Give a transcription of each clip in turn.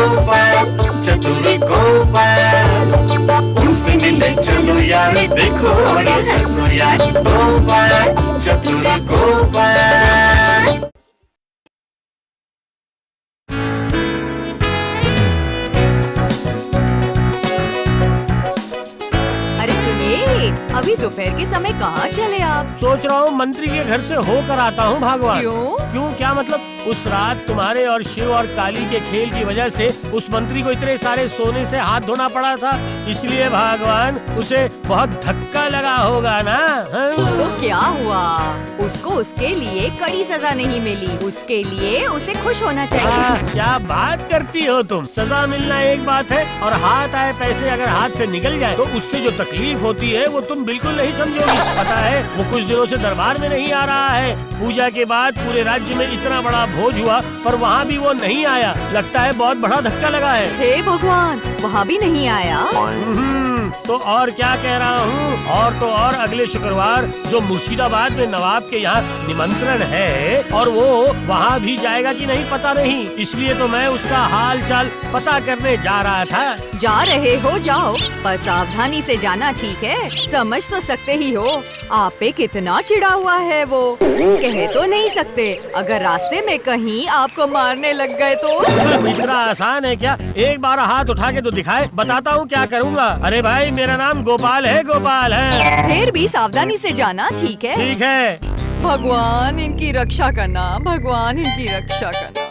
गोपाल, चतुर गोपाल। उनसे मिलने चलो यार, देखो और हंसो यार, गोपाल चतुर गोपाल। अभी दोपहर के समय कहाँ चले आप? सोच रहा हूँ मंत्री के घर से होकर आता हूँ भगवान। क्यों क्या मतलब? उस रात तुम्हारे और शिव और काली के खेल की वजह से उस मंत्री को इतने सारे सोने से हाथ धोना पड़ा था, इसलिए भगवान उसे बहुत धक्का लगा होगा ना। तो क्या हुआ? उसको उसके लिए कड़ी सजा नहीं मिली, उसके लिए उसे खुश होना चाहिए। क्या बात करती हो तुम? सजा मिलना एक बात है और हाथ आए पैसे अगर हाथ से निकल जाए तो उससे जो तकलीफ होती है वो तुम बिल्कुल नहीं समझोगी। पता है वो कुछ दिनों से दरबार में नहीं आ रहा है। पूजा के बाद पूरे राज्य में इतना बड़ा भोज हुआ पर वहाँ भी वो नहीं आया। लगता है बहुत बड़ा धक्का लगा है। हे भगवान, वहाँ भी नहीं आया? तो और क्या कह रहा हूँ, और तो और अगले शुक्रवार जो मुर्शिदाबाद में नवाब के यहाँ निमंत्रण है और वो वहाँ भी जाएगा कि नहीं पता नहीं, इसलिए तो मैं उसका हाल चाल पता करने जा रहा था। जा रहे हो जाओ, पर सावधानी से जाना, ठीक है? समझ तो सकते ही हो आप पे कितना चिढ़ा हुआ है वो। कह तो नहीं सकते, अगर रास्ते में कहीं आपको मारने लग गए तो? इतना आसान है क्या? एक बार हाथ उठा के तो दिखाए, बताता हूँ क्या करूँगा। अरे भाई मेरा नाम गोपाल है, गोपाल है। फिर भी सावधानी से जाना, ठीक है? ठीक है। भगवान इनकी रक्षा करना, भगवान इनकी रक्षा करना।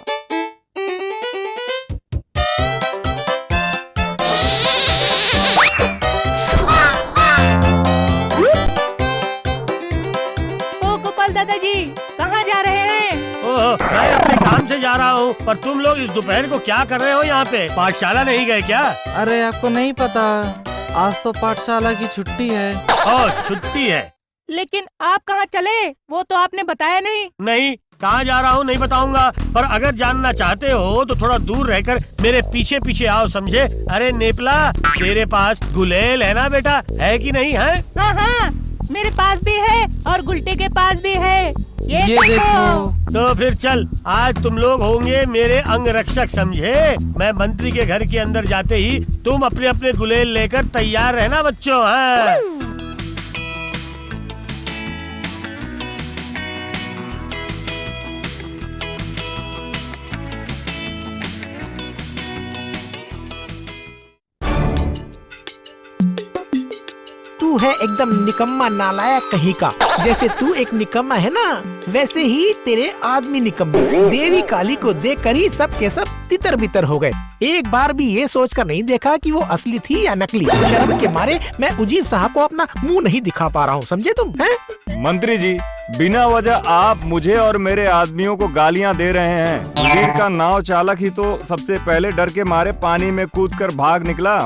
दादाजी कहाँ जा रहे हैं? ओह, मैं अपने काम से जा रहा हूँ, पर तुम लोग इस दोपहर को क्या कर रहे हो यहाँ पे? पाठशाला नहीं गए क्या? अरे आपको नहीं पता, आज तो पाठशाला की छुट्टी है। ओह, छुट्टी है। लेकिन आप कहाँ चले, वो तो आपने बताया नहीं। नहीं, कहाँ जा रहा हूँ नहीं बताऊंगा, पर अगर जानना चाहते हो तो थोड़ा दूर रहकर मेरे पीछे पीछे आओ, समझे? अरे नेपला, तेरे पास गुलेल है ना बेटा, है कि नहीं है? हाँ हाँ, मेरे पास भी है और गुलटे के पास भी है। ये देखो। तो फिर चल, आज तुम लोग होंगे मेरे अंग रक्षक, समझे? मैं मंत्री के घर के अंदर जाते ही तुम अपने अपने गुलेल लेकर तैयार रहना बच्चों। हाँ। तू है एकदम निकम्मा नालायक कहीं का। जैसे तू एक निकम्मा है ना, वैसे ही तेरे आदमी निकम्मे। देवी काली को देखकर ही सब के सब तितर बितर हो गए। एक बार भी ये सोचकर नहीं देखा कि वो असली थी या नकली। शर्म के मारे मैं उजीर साहब को अपना मुंह नहीं दिखा पा रहा हूँ, समझे तुम? हैं? मंत्री जी, बिना वजह आप मुझे और मेरे आदमियों को गालियां दे रहे हैं। उजीर का नाव चालक ही तो सबसे पहले डर के मारे पानी में कूदकर भाग निकला।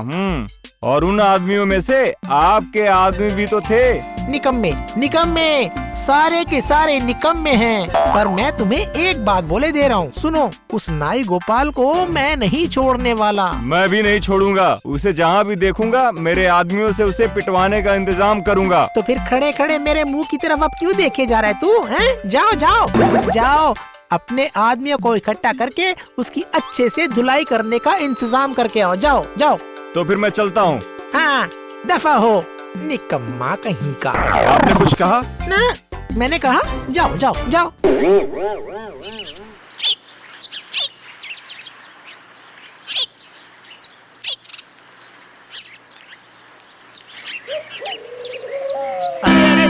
और उन आदमियों में से आपके आदमी भी तो थे। निकम्मे निकम्मे, सारे के सारे निकम्मे हैं। पर मैं तुम्हें एक बात बोले दे रहा हूँ, सुनो, उस नाई गोपाल को मैं नहीं छोड़ने वाला। मैं भी नहीं छोड़ूंगा उसे, जहाँ भी देखूंगा मेरे आदमियों से उसे पिटवाने का इंतजाम करूंगा। तो फिर खड़े खड़े मेरे मुंह की तरफ अब क्यों देखे जा रहा है तू? हैं? जाओ जाओ जाओ, अपने आदमियों को इकट्ठा करके उसकी अच्छे से धुलाई करने का इंतजाम करके आओ। जाओ जाओ। तो फिर मैं चलता हूँ। हाँ, दफा हो निकम्मा कहीं का। आपने कुछ कहा? ना, मैंने कहा जाओ जाओ जाओ।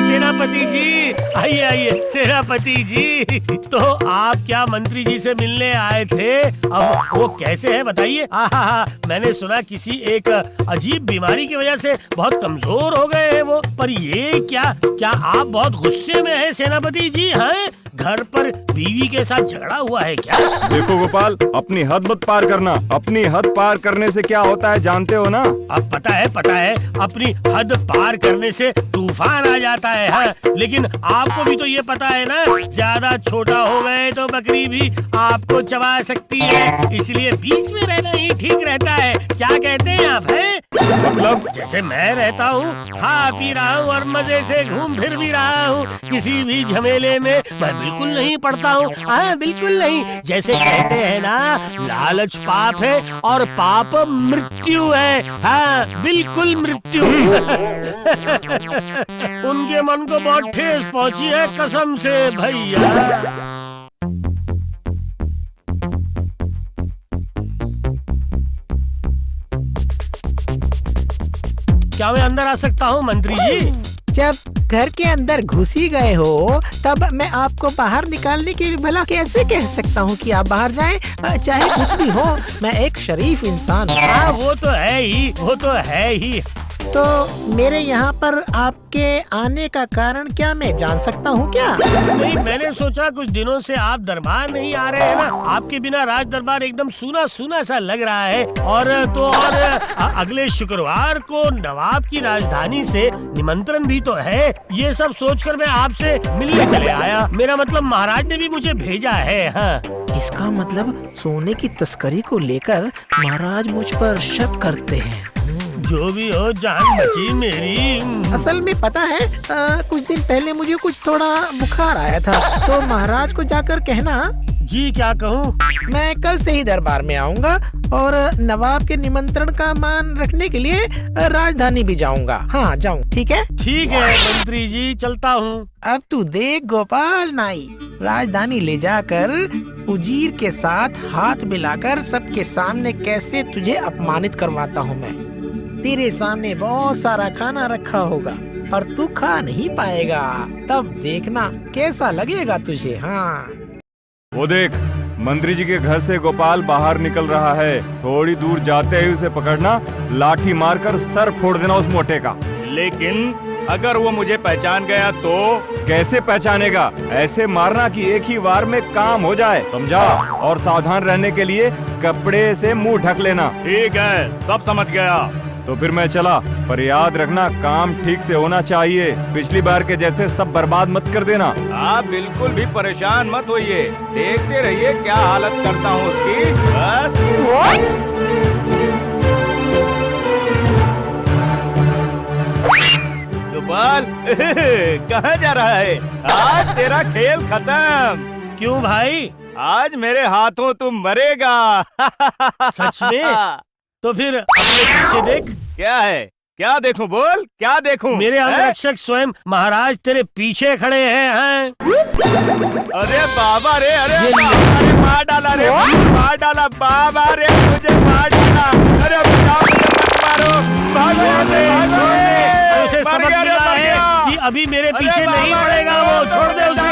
सेनापति जी, आइए आइए सेनापति जी। तो आप क्या मंत्री जी से मिलने आए थे? अब वो कैसे है बताइए? मैंने सुना किसी एक अजीब बीमारी की वजह से बहुत कमजोर हो गए हैं वो। पर ये क्या आप बहुत गुस्से में हैं सेनापति जी? हैं? घर पर बीवी के साथ झगड़ा हुआ है क्या? देखो गोपाल, अपनी हद मत पार करना। अपनी हद पार करने से क्या होता है जानते हो ना? अब पता है, अपनी हद पार करने से तूफान आ जाता है। हाँ, लेकिन आपको भी तो ये पता है ना, ज्यादा छोटा हो गए तो बकरी भी आपको चबा सकती है, इसलिए बीच में रहना ही ठीक रहता है। क्या कहते हैं आप? हैं? मतलब? जैसे मैं रहता हूँ, खा पी रहा हूँ और मजे से घूम फिर भी रहा हूँ, किसी भी झमेले में मैं बिल्कुल नहीं पड़ता हूँ। हाँ, बिल्कुल नहीं। जैसे कहते हैं ना, लालच पाप है और पाप मृत्यु है। हाँ, बिल्कुल मृत्यु। उनके मन को बहुत ठेस पहुँची है, कसम से भैया। क्या मैं अंदर आ सकता हूँ मंत्री जी? जब घर के अंदर घुस ही गए हो, तब मैं आपको बाहर निकालने के लिए भला कैसे कह सकता हूँ कि आप बाहर जाएं? चाहे कुछ भी हो, मैं एक शरीफ इंसान हूँ। हाँ, वो तो है ही, वो तो है ही। तो मेरे यहाँ पर आपके आने का कारण क्या मैं जान सकता हूँ क्या? नहीं, मैंने सोचा कुछ दिनों से आप दरबार नहीं आ रहे हैं ना, आपके बिना राज दरबार एकदम सूना सूना सा लग रहा है। और अगले शुक्रवार को नवाब की राजधानी से निमंत्रण भी तो है। ये सब सोचकर मैं आपसे मिलने चले आया। मेरा मतलब महाराज ने भी मुझे भेजा है। हाँ। इसका मतलब सोने की तस्करी को लेकर महाराज मुझ पर शक करते हैं। जो भी हो, जान बची मेरी। असल में पता है, कुछ दिन पहले मुझे कुछ थोड़ा बुखार आया था, तो महाराज को जाकर कहना। जी, क्या कहूँ? मैं कल से ही दरबार में आऊँगा और नवाब के निमंत्रण का मान रखने के लिए राजधानी भी जाऊँगा। हाँ, जाऊँ? ठीक है? ठीक है मंत्री जी, चलता हूँ। अब तू देख गोपाल नाई, राजधानी ले जाकर उजीर के साथ हाथ मिलाकर सबके सामने कैसे तुझे अपमानित करवाता हूँ मैं। तेरे सामने बहुत सारा खाना रखा होगा पर तू खा नहीं पाएगा, तब देखना कैसा लगेगा तुझे। हाँ, वो देख, मंत्री जी के घर से गोपाल बाहर निकल रहा है। थोड़ी दूर जाते ही उसे पकड़ना, लाठी मारकर सर फोड़ देना उस मोटे का। लेकिन अगर वो मुझे पहचान गया तो? कैसे पहचानेगा? ऐसे मारना कि एक ही वार में काम हो जाए, समझा? और सावधान रहने के लिए कपड़े से मुंह ढक लेना। ठीक है, सब समझ गया। तो फिर मैं चला, पर याद रखना काम ठीक से होना चाहिए। पिछली बार के जैसे सब बर्बाद मत कर देना। आप बिल्कुल भी परेशान मत होइए, देखते रहिए क्या हालत करता हूँ उसकी। बस गोपाल, कहाँ जा रहा है? आज तेरा खेल खत्म। क्यों भाई? आज मेरे हाथों तुम मरेगा। सच में? तो फिर अपने पीछे देख। क्या है? क्या देखूं? बोल, क्या देखूं? मेरे अंगरक्षक स्वयं महाराज तेरे पीछे खड़े हैं। अरे बाबा रे, अरे मार डाला रे, मार डाला बाबा रे, मुझे मार डाला। अरे बचाओ, मुझे मत मारो, भागो यहाँ से, भागो। उसे सबक मिला है कि अभी मेरे पीछे नहीं पड़ेगा वो, छोड़ दे उसे।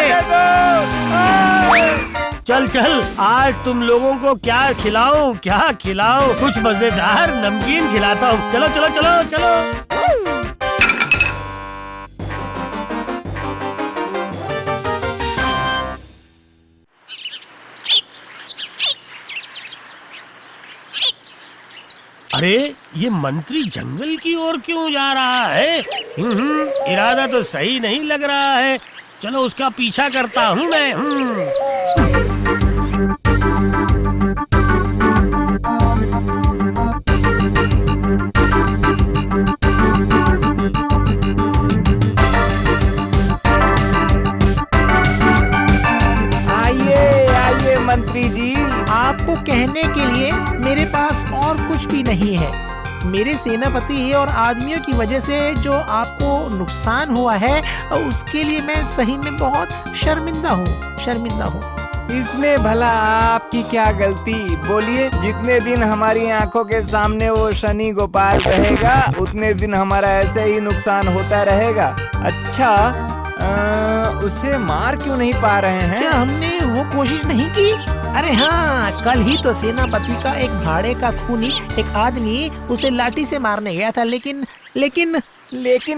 चल चल, आज तुम लोगों को क्या खिलाऊं, क्या खिलाऊं? कुछ मजेदार नमकीन खिलाता हूँ। चलो चलो चलो चलो। अरे, ये मंत्री जंगल की ओर क्यों जा रहा है? इरादा तो सही नहीं लग रहा है। चलो उसका पीछा करता हूँ मैं। मंत्री जी, आपको कहने के लिए मेरे पास और कुछ भी नहीं है। मेरे सेनापति और आदमियों की वजह से जो आपको नुकसान हुआ है, उसके लिए मैं सही में बहुत शर्मिंदा हूँ। इसमें भला आपकी क्या गलती? बोलिए। जितने दिन हमारी आंखों के सामने वो शनि गोपाल रहेगा, उतने दिन हमारा ऐसे ही नुकसान होता रहेगा। अच्छा, उसे मार क्यों नहीं पा रहे हैं? क्या हमने वो कोशिश नहीं की? अरे हाँ, कल ही तो सेनापति का एक भाड़े का खूनी एक आदमी उसे लाठी से मारने गया था, लेकिन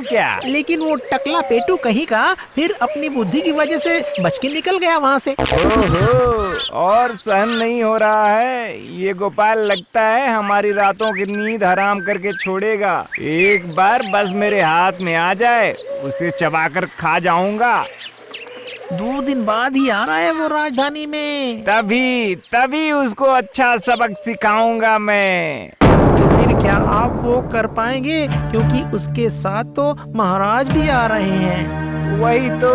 क्या? लेकिन वो टकला पेटू कहीं का फिर अपनी बुद्धि की वजह से बच के निकल गया वहाँ से। ओहो, और सहन नहीं हो रहा है। ये गोपाल लगता है हमारी रातों की नींद हराम करके छोड़ेगा। एक बार बस मेरे हाथ में आ जाए, उसे चबाकर खा जाऊंगा। 2 दिन बाद ही आ रहा है वो राजधानी में। तभी उसको अच्छा सबक सिखाऊंगा मैं। तो फिर क्या आप वो कर पाएंगे, क्योंकि उसके साथ तो महाराज भी आ रहे हैं। वही तो,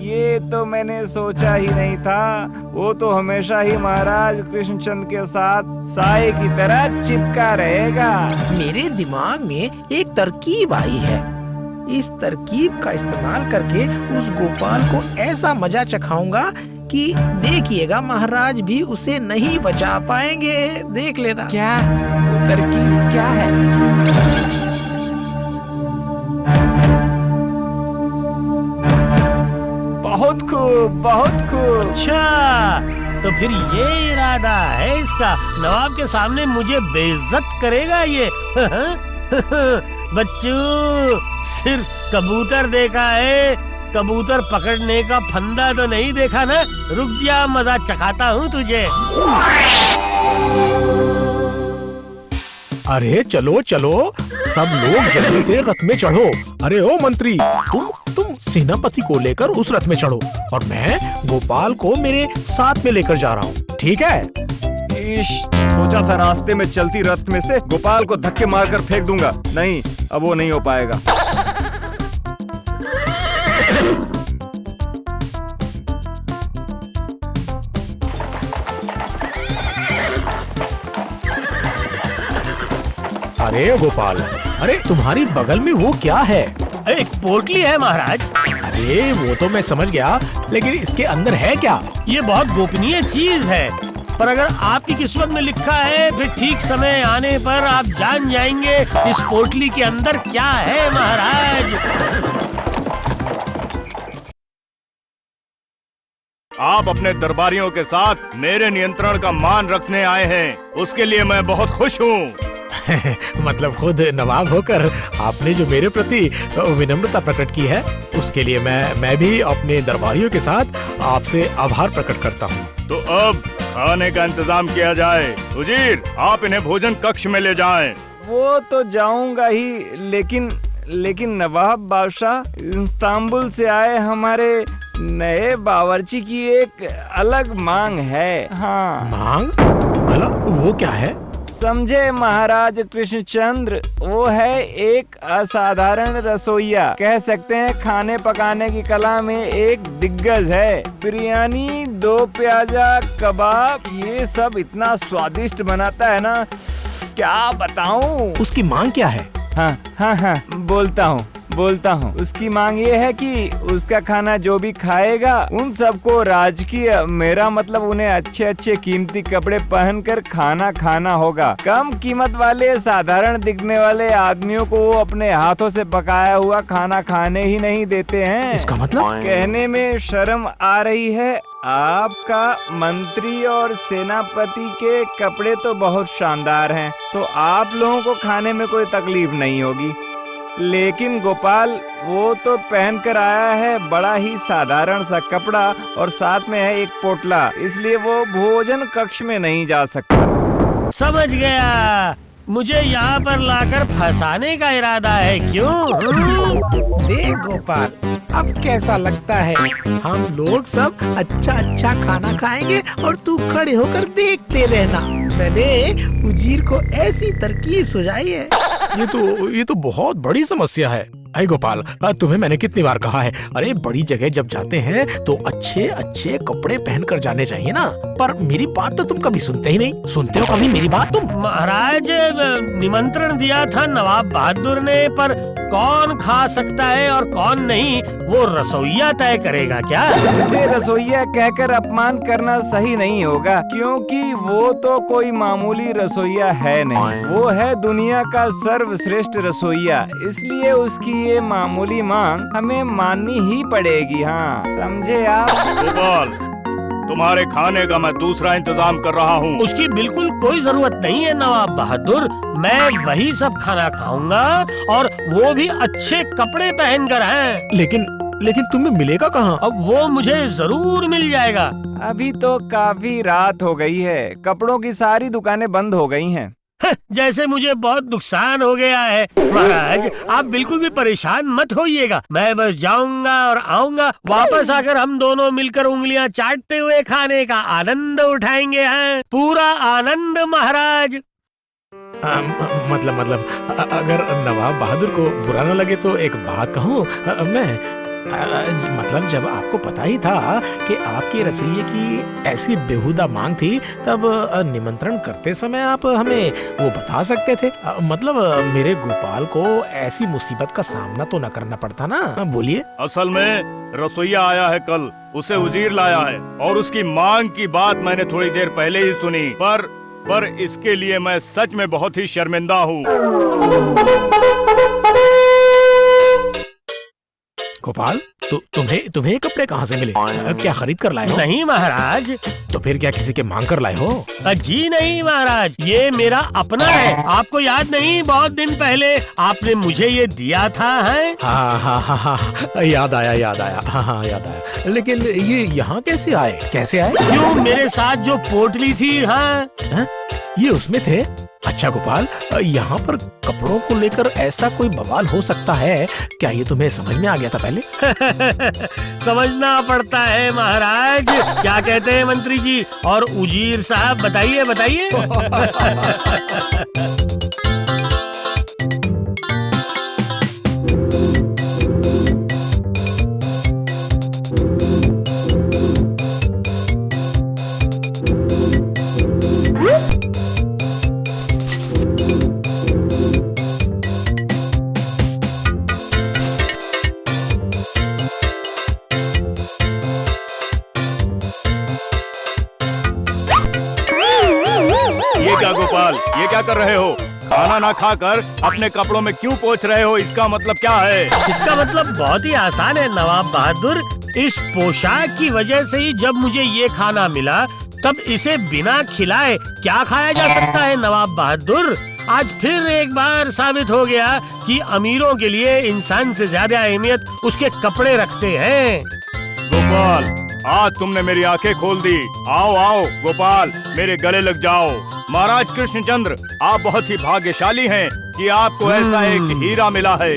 ये तो मैंने सोचा ही नहीं था। वो तो हमेशा ही महाराज कृष्णचंद के साथ साए की तरह चिपका रहेगा। मेरे दिमाग में एक तरकीब आई है। इस तरकीब का इस्तेमाल करके उस गोपाल को ऐसा मजा चखाऊंगा कि देखिएगा महाराज भी उसे नहीं बचा पाएंगे। देख लेना। क्या तरकीब क्या है? बहुत खूब, बहुत खूब। अच्छा, तो फिर ये इरादा है इसका, नवाब के सामने मुझे बेइज्जत करेगा ये। बच्चू, सिर्फ कबूतर देखा है, कबूतर पकड़ने का फंदा तो नहीं देखा ना। रुक जा, मजा चखाता हूँ तुझे। अरे चलो चलो, सब लोग जल्दी से रथ में चढ़ो। अरे ओ मंत्री, तुम सेनापति को लेकर उस रथ में चढ़ो और मैं गोपाल को मेरे साथ में लेकर जा रहा हूँ, ठीक है? सोचा था रास्ते में चलती रथ में से गोपाल को धक्के मारकर फेंक दूंगा। नहीं, अब वो नहीं हो पाएगा। अरे गोपाल, अरे तुम्हारी बगल में वो क्या है? एक पोटली है महाराज। अरे वो तो मैं समझ गया, लेकिन इसके अंदर है क्या? ये बहुत गोपनीय चीज है, पर अगर आपकी किस्मत में लिखा है फिर ठीक समय आने पर आप जान जाएंगे इस पोटली के अंदर क्या है महाराज। आप अपने दरबारियों के साथ मेरे नियंत्रण का मान रखने आए हैं, उसके लिए मैं बहुत खुश हूँ। मतलब खुद नवाब होकर आपने जो मेरे प्रति विनम्रता प्रकट की है, उसके लिए मैं भी अपने दरबारियों के साथ आपसे आभार प्रकट करता हूँ। तो अब खाने का इंतजाम किया जाए। उजीर, आप इन्हें भोजन कक्ष में ले जाएं। वो तो जाऊंगा ही, लेकिन नवाब बादशाह, इस्तांबुल से आए हमारे नए बावर्ची की एक अलग मांग है। हाँ। मांग? भला वो क्या है? समझे महाराज कृष्णचंद्र, वो है एक असाधारण रसोइया, कह सकते हैं खाने पकाने की कला में एक दिग्गज है। बिरयानी, 2 प्याजा, कबाब, ये सब इतना स्वादिष्ट बनाता है ना, क्या बताऊं। उसकी मांग क्या है? हाँ, बोलता हूँ। उसकी मांग ये है कि उसका खाना जो भी खाएगा उन सबको राजकीय, मेरा मतलब उन्हें अच्छे अच्छे कीमती कपड़े पहनकर खाना खाना होगा। कम कीमत वाले साधारण दिखने वाले आदमियों को वो अपने हाथों से पकाया हुआ खाना खाने ही नहीं देते हैं। इसका मतलब? कहने में शर्म आ रही है। आपका मंत्री और सेनापति के कपड़े तो बहुत शानदार हैं, तो आप लोगों को खाने में कोई तकलीफ नहीं होगी। लेकिन गोपाल, वो तो पहन कर आया है बड़ा ही साधारण सा कपड़ा और साथ में है एक पोटला, इसलिए वो भोजन कक्ष में नहीं जा सकता। समझ गया, मुझे यहाँ पर लाकर फंसाने का इरादा है, क्यों? देख गोपाल, अब कैसा लगता है? हम लोग सब अच्छा खाना खाएंगे और तू खड़े होकर देखते रहना। मैंने उजीर को ऐसी तरकीब सुझाई है। ये तो बहुत बड़ी समस्या है। अरे गोपाल, तुम्हें मैंने कितनी बार कहा है, अरे बड़ी जगह जब जाते हैं तो अच्छे कपड़े पहनकर जाने चाहिए ना। पर मेरी बात तो तुम कभी सुनते ही नहीं। सुनते हो कभी मेरी बात तुम? महाराज, निमंत्रण दिया था नवाब बहादुर ने, पर कौन खा सकता है और कौन नहीं वो रसोइया तय करेगा क्या? उसे रसोइया कहकर अपमान करना सही नहीं होगा, क्योंकि वो तो कोई मामूली रसोइया है नहीं, वो है दुनिया का सर्वश्रेष्ठ रसोइया। इसलिए उसकी ये मामूली मांग हमें माननी ही पड़ेगी। हाँ, समझे आप? गोपाल, तुम्हारे खाने का मैं दूसरा इंतजाम कर रहा हूँ। उसकी बिल्कुल कोई जरूरत नहीं है नवाब बहादुर, मैं वही सब खाना खाऊंगा और वो भी अच्छे कपड़े पहनकर हैं। लेकिन तुम्हें मिलेगा कहाँ? अब वो मुझे जरूर मिल जाएगा। अभी तो काफी रात हो गई है, कपड़ों की सारी दुकानें बंद हो गई हैं। जैसे मुझे बहुत नुकसान हो गया है। महाराज, आप बिल्कुल भी परेशान मत होइएगा, मैं बस जाऊंगा और आऊंगा, वापस आकर हम दोनों मिलकर उंगलियां चाटते हुए खाने का आनंद उठाएंगे। हैं पूरा आनंद महाराज। अगर नवाब बहादुर को बुरा न लगे तो एक बात कहूँ। मतलब जब आपको पता ही था कि आपके रसोइये की ऐसी बेहुदा मांग थी, तब निमंत्रण करते समय आप हमें वो बता सकते थे। मतलब मेरे गोपाल को ऐसी मुसीबत का सामना तो न करना पड़ता ना। बोलिए। असल में रसोइया आया है कल, उसे उजीर लाया है और उसकी मांग की बात मैंने थोड़ी देर पहले ही सुनी, पर इसके लिए मैं सच में बहुत ही शर्मिंदा हूँ। गोपाल, तुम्हें ये कपड़े कहाँ से मिले? क्या खरीद कर लाए हो? नहीं महाराज। तो फिर क्या किसी के मांग कर लाए हो? जी नहीं महाराज, ये मेरा अपना है। आपको याद नहीं, बहुत दिन पहले आपने मुझे ये दिया था है? हाँ, याद आया। याद आया। लेकिन ये यहाँ कैसे आए? क्यों, मेरे साथ जो पोटली थी। हाँ, ये उसमें थे। अच्छा गोपाल, यहाँ पर कपड़ों को लेकर ऐसा कोई बवाल हो सकता है, क्या ये तुम्हें समझ में आ गया था पहले? समझना पड़ता है महाराज। क्या कहते हैं मंत्री जी और उजीर साहब, बताइए। गोपाल, ये क्या कर रहे हो? खाना ना खाकर अपने कपड़ों में क्यों पोंछ रहे हो? इसका मतलब क्या है? इसका मतलब बहुत ही आसान है नवाब बहादुर। इस पोशाक की वजह से ही जब मुझे ये खाना मिला, तब इसे बिना खिलाए क्या खाया जा सकता है नवाब बहादुर? आज फिर एक बार साबित हो गया कि अमीरों के लिए इंसान से ज्यादा अहमियत उसके कपड़े रखते हैं। गोपाल, आज तुमने मेरी आंखें खोल दी। आओ गोपाल, मेरे गले लग जाओ। महाराज कृष्णचंद्र, आप बहुत ही भाग्यशाली हैं कि आपको ऐसा एक हीरा मिला है।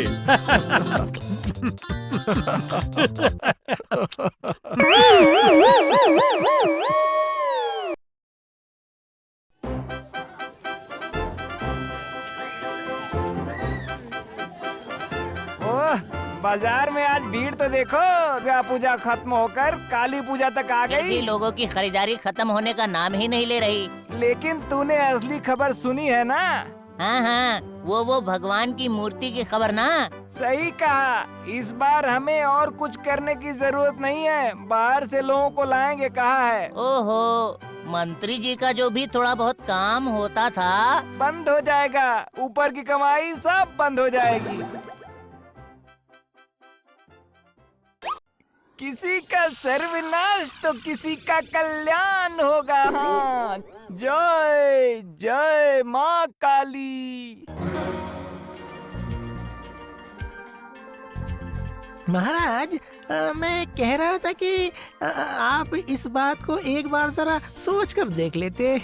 बाजार में आज भीड़ तो देखो, दुर्गा पूजा खत्म होकर काली पूजा तक आ गई। लोगों की खरीदारी खत्म होने का नाम ही नहीं ले रही। लेकिन तूने असली खबर सुनी है ना? हाँ, वो भगवान की मूर्ति की खबर ना। सही कहा। इस बार हमें और कुछ करने की जरूरत नहीं है, बाहर से लोगों को लाएंगे कहा है। ओहो, मंत्री जी का जो भी थोड़ा बहुत काम होता था बंद हो जाएगा। ऊपर की कमाई सब बंद हो जाएगी। किसी का सर्वनाश तो किसी का कल्याण होगा। हाँ, जय जय माँ काली। महाराज, मैं कह रहा था कि आप इस बात को एक बार जरा सोच कर देख लेते।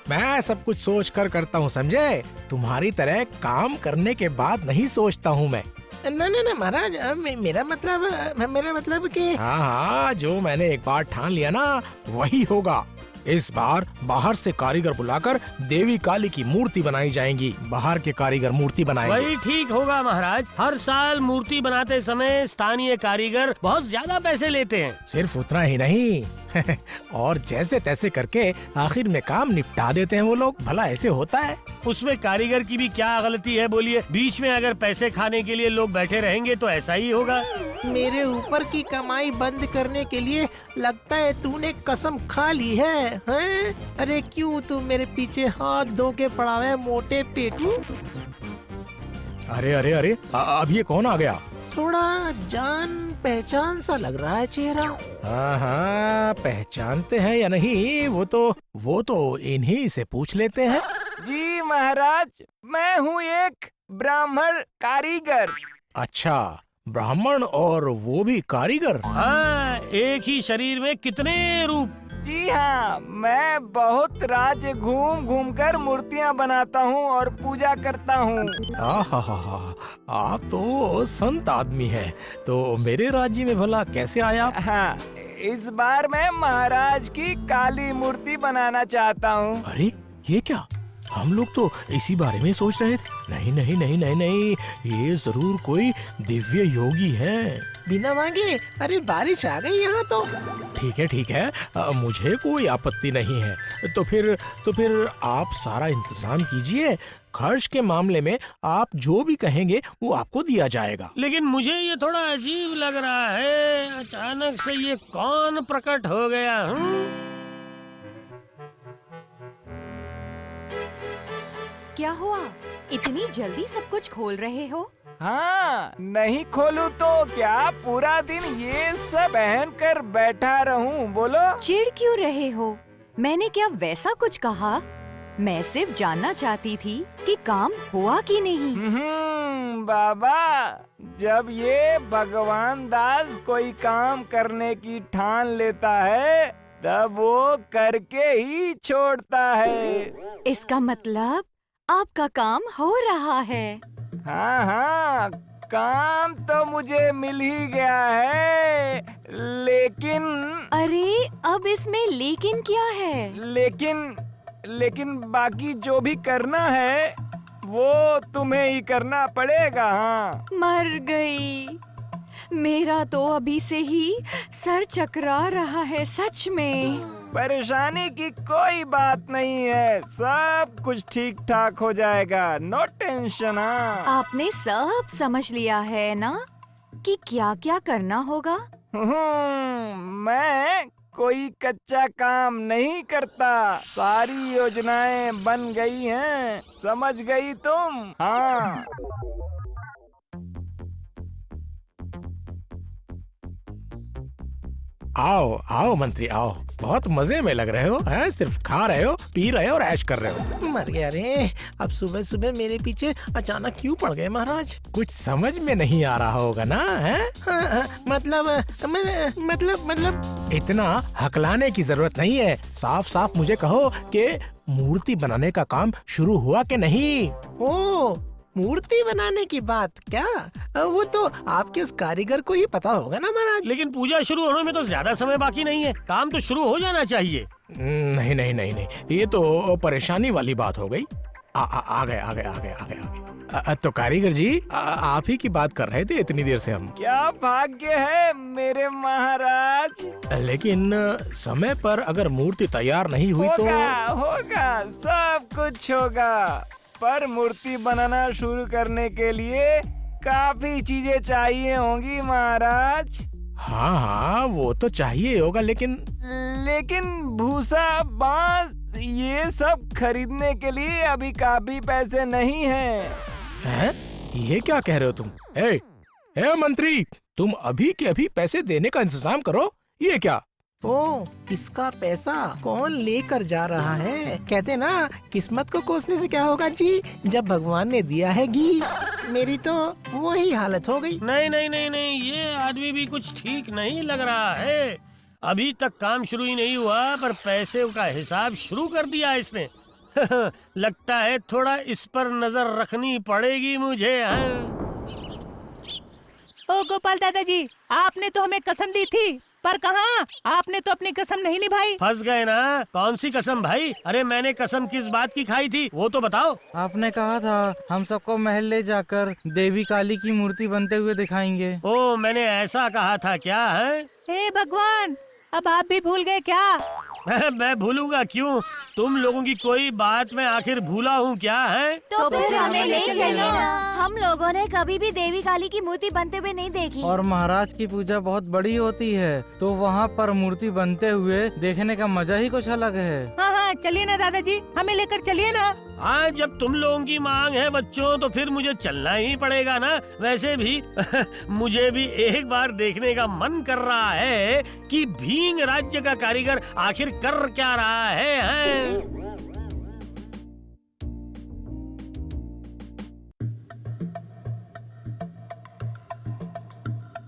मैं सब कुछ सोच कर करता हूँ, समझे? तुम्हारी तरह काम करने के बाद नहीं सोचता हूँ मैं। नहीं महाराज, मेरा मतलब कि हाँ, जो मैंने एक बार ठान लिया ना, वही होगा। इस बार बाहर से कारीगर बुलाकर देवी काली की मूर्ति बनाई जाएगी। बाहर के कारीगर मूर्ति बनाएंगे। वही ठीक होगा महाराज। हर साल मूर्ति बनाते समय स्थानीय कारीगर बहुत ज्यादा पैसे लेते हैं। सिर्फ उतना ही नहीं और जैसे तैसे करके आखिर में काम निपटा देते हैं वो लोग। भला ऐसे होता है? उसमें कारीगर की भी क्या गलती है बोलिए? बीच में अगर पैसे खाने के लिए लोग बैठे रहेंगे तो ऐसा ही होगा। मेरे ऊपर की कमाई बंद करने के लिए लगता है तूने कसम खा ली है, हैं? अरे क्यों तू मेरे पीछे हाथ धो के पड़ा है, मोटे पेटू? अरे अब ये कौन आ गया? थोड़ा जान पहचान सा लग रहा है चेहरा। हाँ, पहचानते हैं या नहीं वो तो इन्हीं से पूछ लेते हैं। जी महाराज, मैं हूँ एक ब्राह्मण कारीगर। अच्छा, ब्राह्मण और वो भी कारीगर? हाँ, एक ही शरीर में कितने रूप। जी हाँ, मैं बहुत राज्य घूम कर मूर्तियाँ बनाता हूँ और पूजा करता हूँ। आप तो संत आदमी हैं। तो मेरे राज्य में भला कैसे आया? हाँ, इस बार मैं महाराज की काली मूर्ति बनाना चाहता हूँ। अरे ये क्या? हम लोग तो इसी बारे में सोच रहे थे। नहीं नहीं नहीं नहीं नहीं, ये जरूर कोई दिव्य योगी है। बिना मांगे, अरे बारिश आ गई यहाँ तो। ठीक है, मुझे कोई आपत्ति नहीं है। तो फिर आप सारा इंतजाम कीजिए। खर्च के मामले में आप जो भी कहेंगे वो आपको दिया जाएगा। लेकिन मुझे ये थोड़ा अजीब लग रहा है, अचानक से ये कौन प्रकट हो गया? क्या हुआ? इतनी जल्दी सब कुछ खोल रहे हो? हाँ, नहीं खोलूं तो क्या पूरा दिन ये सब पहन कर बैठा रहूं? बोलो। चिढ़ क्यों रहे हो? मैंने क्या वैसा कुछ कहा? मैं सिर्फ जानना चाहती थी कि काम हुआ कि नहीं। बाबा, जब ये भगवान दास कोई काम करने की ठान लेता है तब वो करके ही छोड़ता है। इसका मतलब आपका काम हो रहा है। हाँ, काम तो मुझे मिल ही गया है, लेकिन। अरे, अब इसमें लेकिन क्या है? लेकिन बाकी जो भी करना है वो तुम्हें ही करना पड़ेगा। हाँ, मर गई। मेरा तो अभी से ही सर चकरा रहा है, सच में। परेशानी की कोई बात नहीं है, सब कुछ ठीक ठाक हो जाएगा, नो टेंशन। हाँ, आपने सब समझ लिया है ना कि क्या क्या करना होगा? मैं कोई कच्चा काम नहीं करता, सारी योजनाएं बन गई हैं, समझ गई तुम? हाँ। आओ मंत्री आओ, बहुत मजे में लग रहे हो हैं? सिर्फ खा रहे हो, पी रहे हो और ऐश कर रहे हो। मर गया रे, अब सुबह सुबह मेरे पीछे अचानक क्यों पड़ गए महाराज? कुछ समझ में नहीं आ रहा होगा ना? है मतलब इतना हकलाने की जरूरत नहीं है। साफ साफ मुझे कहो कि मूर्ति बनाने का काम शुरू हुआ कि नहीं? ओ, मूर्ति बनाने की बात क्या? वो तो आपके उस कारीगर को ही पता होगा ना महाराज। लेकिन पूजा शुरू होने में तो ज्यादा समय बाकी नहीं है, काम तो शुरू हो जाना चाहिए। नहीं, ये तो परेशानी वाली बात हो गई। आ गए। तो कारीगर जी, आप ही की बात कर रहे थे इतनी देर से हम। क्या भाग्य है मेरे महाराज। लेकिन समय पर अगर मूर्ति तैयार नहीं हुई तो होगा, सब कुछ होगा, पर मूर्ति बनाना शुरू करने के लिए काफी चीजें चाहिए होंगी महाराज। हाँ, वो तो चाहिए होगा, लेकिन भूसा, बांस, ये सब खरीदने के लिए अभी काफी पैसे नहीं हैं। ये क्या कह रहे हो तुम? ए मंत्री, तुम अभी के अभी पैसे देने का इंतजाम करो। ये क्या? ओ, किसका पैसा कौन लेकर जा रहा है? कहते ना, किस्मत को कोसने से क्या होगा जी, जब भगवान ने दिया है घी। मेरी तो वही हालत हो गई। नहीं, ये आदमी भी कुछ ठीक नहीं लग रहा है। अभी तक काम शुरू ही नहीं हुआ पर पैसे का हिसाब शुरू कर दिया इसने। लगता है थोड़ा इस पर नजर रखनी पड़ेगी मुझे। ओ गोपाल दादाजी, आपने तो हमें कसम दी थी, पर कहाँ, आपने तो अपनी कसम नहीं निभाई। फंस गए ना? कौन सी कसम भाई? अरे मैंने कसम किस बात की खाई थी वो तो बताओ। आपने कहा था हम सबको महल ले जाकर देवी काली की मूर्ति बनते हुए दिखाएंगे। ओ, मैंने ऐसा कहा था क्या? है हे भगवान, अब आप भी भूल गए क्या? मैं भूलूंगा क्यों? तुम लोगों की कोई बात मैं आखिर भूला हूँ क्या? है तो फिर हमें ले चलिए ना। हम लोगों ने कभी भी देवी काली की मूर्ति बनते हुए नहीं देखी। और महाराज की पूजा बहुत बड़ी होती है, तो वहाँ पर मूर्ति बनते हुए देखने का मजा ही कुछ अलग है। हाँ, चलिए ना दादाजी, हमें लेकर चलिए ना। हाँ, जब तुम लोगों की मांग है बच्चों, तो फिर मुझे चलना ही पड़ेगा ना। वैसे भी मुझे भी एक बार देखने का मन कर रहा है कि भींग राज्य का कारीगर आखिर कर क्या रहा है?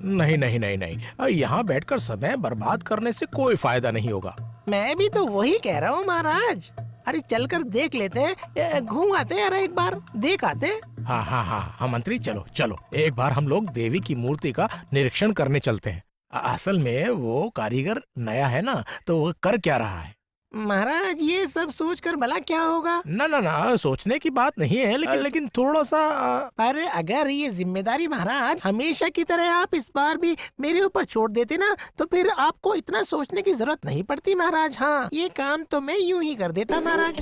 नहीं, यहाँ बैठकर समय बर्बाद करने से कोई फायदा नहीं होगा। मैं भी तो वही कह रहा हूँ महाराज। अरे चलकर देख लेते हैं, घूम आते हैं, अरे एक बार देख आते हैं। हाँ मंत्री, चलो एक बार हम लोग देवी की मूर्ति का निरीक्षण करने चलते हैं। असल में वो कारीगर नया है ना, तो वो कर क्या रहा है महाराज ये सब सोचकर भला क्या होगा? ना ना ना, सोचने की बात नहीं है, लेकिन थोड़ा सा अरे अगर ये जिम्मेदारी महाराज हमेशा की तरह आप इस बार भी मेरे ऊपर छोड़ देते ना, तो फिर आपको इतना सोचने की जरूरत नहीं पड़ती महाराज। हाँ, ये काम तो मैं यूं ही कर देता महाराज।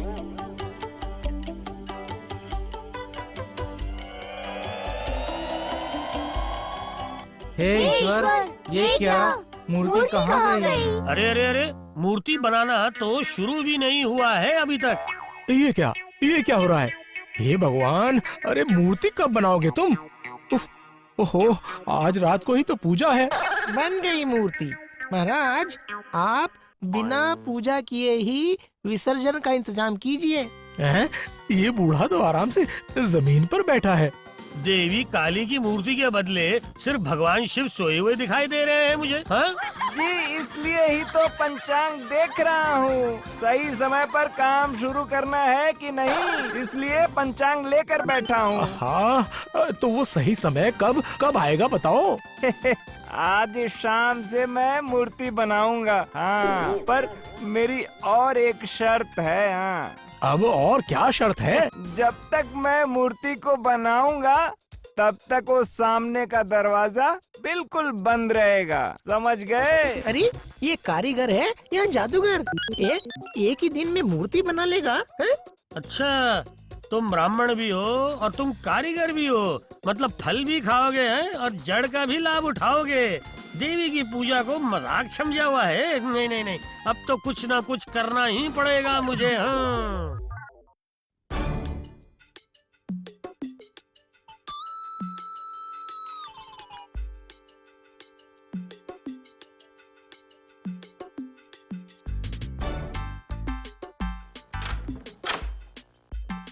हे ईश्वर, ये क्या? मूर्ति कहाँ गई? अरे अरे अरे, मूर्ति बनाना तो शुरू भी नहीं हुआ है अभी तक। ये क्या हो रहा है? हे भगवान, अरे मूर्ति कब बनाओगे तुम? उफ, ओहो, आज रात को ही तो पूजा है। बन गई मूर्ति। महाराज आप बिना पूजा किए ही विसर्जन का इंतजाम कीजिए। हैं? ये बूढ़ा तो आराम से जमीन पर बैठा है। देवी काली की मूर्ति के बदले सिर्फ भगवान शिव सोए हुए दिखाई दे रहे हैं मुझे। हाँ? जी इसलिए ही तो पंचांग देख रहा हूँ, सही समय पर काम शुरू करना है कि नहीं, इसलिए पंचांग लेकर बैठा हूँ। हाँ, तो वो सही समय कब आएगा बताओ? आज शाम से मैं मूर्ति बनाऊंगा। हाँ, पर मेरी और एक शर्त है। हाँ, अब और क्या शर्त है? जब तक मैं मूर्ति को बनाऊंगा तब तक वो सामने का दरवाजा बिल्कुल बंद रहेगा, समझ गए? अरे ये कारीगर है या जादूगर? एक ही दिन में मूर्ति बना लेगा है? अच्छा, तुम ब्राह्मण भी हो और तुम कारीगर भी हो, मतलब फल भी खाओगे हैं और जड़ का भी लाभ उठाओगे। देवी की पूजा को मजाक समझा हुआ है? नहीं नहीं नहीं, अब तो कुछ ना कुछ करना ही पड़ेगा मुझे। हाँ,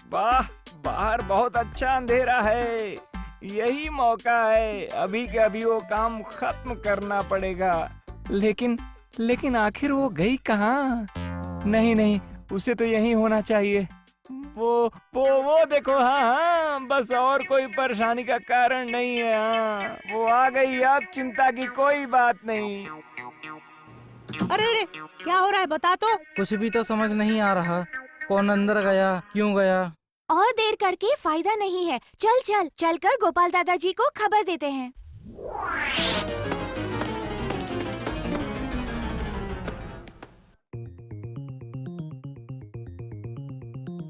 वाह, बाहर बहुत अच्छा अंधेरा है। यही मौका है, अभी के अभी वो काम खत्म करना पड़ेगा। लेकिन आखिर वो गई कहाँ? नहीं, उसे तो यहीं होना चाहिए। वो देखो। हाँ, बस और कोई परेशानी का कारण नहीं है। हाँ, वो आ गई, अब चिंता की कोई बात नहीं। अरे क्या हो रहा है बता तो। कुछ भी तो समझ नहीं आ रहा। कौन अंदर गया, क्यों गया? और देर करके फायदा नहीं है। चल कर गोपाल दादाजी को खबर देते हैं।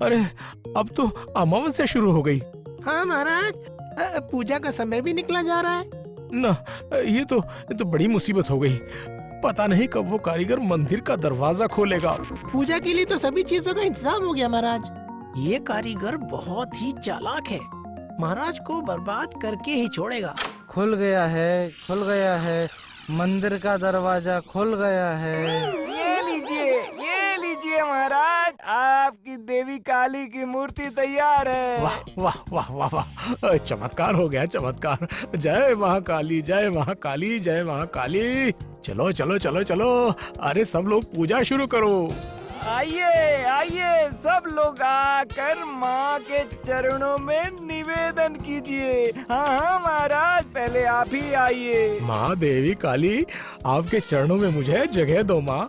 अरे अब तो अमावस्या शुरू हो गई। हाँ महाराज, पूजा का समय भी निकला जा रहा है ना। ये तो बड़ी मुसीबत हो गई। पता नहीं कब वो कारीगर मंदिर का दरवाजा खोलेगा। पूजा के लिए तो सभी चीजों का इंतजाम हो गया महाराज। ये कारीगर बहुत ही चालाक है, महाराज को बर्बाद करके ही छोड़ेगा। खुल गया है, मंदिर का दरवाजा खुल गया है। ये लीजिए महाराज, आपकी देवी काली की मूर्ति तैयार है। वाह वाह वाह वाह वाह, चमत्कार हो गया, चमत्कार। जय महाकाली, जय महाकाली, जय महाकाली। चलो चलो चलो चलो, अरे सब लोग पूजा शुरू करो। आइए सब लोग आकर माँ के चरणों में निवेदन कीजिए। हाँ महाराज, पहले आप ही आइए। माँ देवी काली, आपके चरणों में मुझे जगह दो माँ,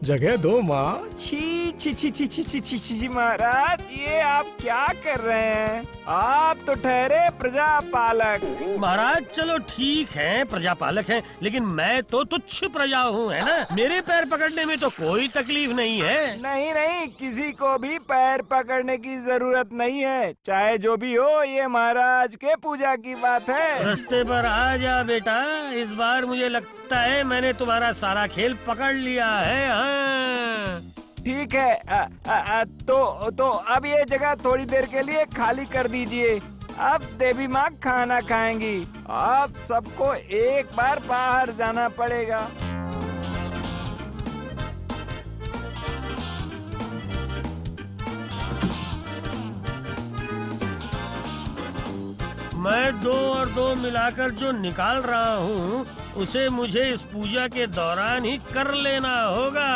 जगह दो माँ। छी महाराज, ये आप क्या कर रहे हैं? आप तो ठहरे प्रजापालक। महाराज चलो ठीक है, प्रजापालक हैं, लेकिन मैं तो तुच्छ प्रजा हूँ, है ना। मेरे पैर पकड़ने में तो कोई तकलीफ नहीं है। नहीं, किसी को भी पैर पकड़ने की जरूरत नहीं है, चाहे जो भी हो। ये महाराज के पूजा की बात है। रास्ते पर आ जा बेटा, इस बार मुझे लगता है मैंने तुम्हारा सारा खेल पकड़ लिया है। हाँ। ठीक है, तो अब ये जगह थोड़ी देर के लिए खाली कर दीजिए। अब देवी माँ खाना खाएंगी। अब सबको एक बार बाहर जाना पड़ेगा। मैं 2 और 2 मिलाकर जो निकाल रहा हूँ उसे मुझे इस पूजा के दौरान ही कर लेना होगा।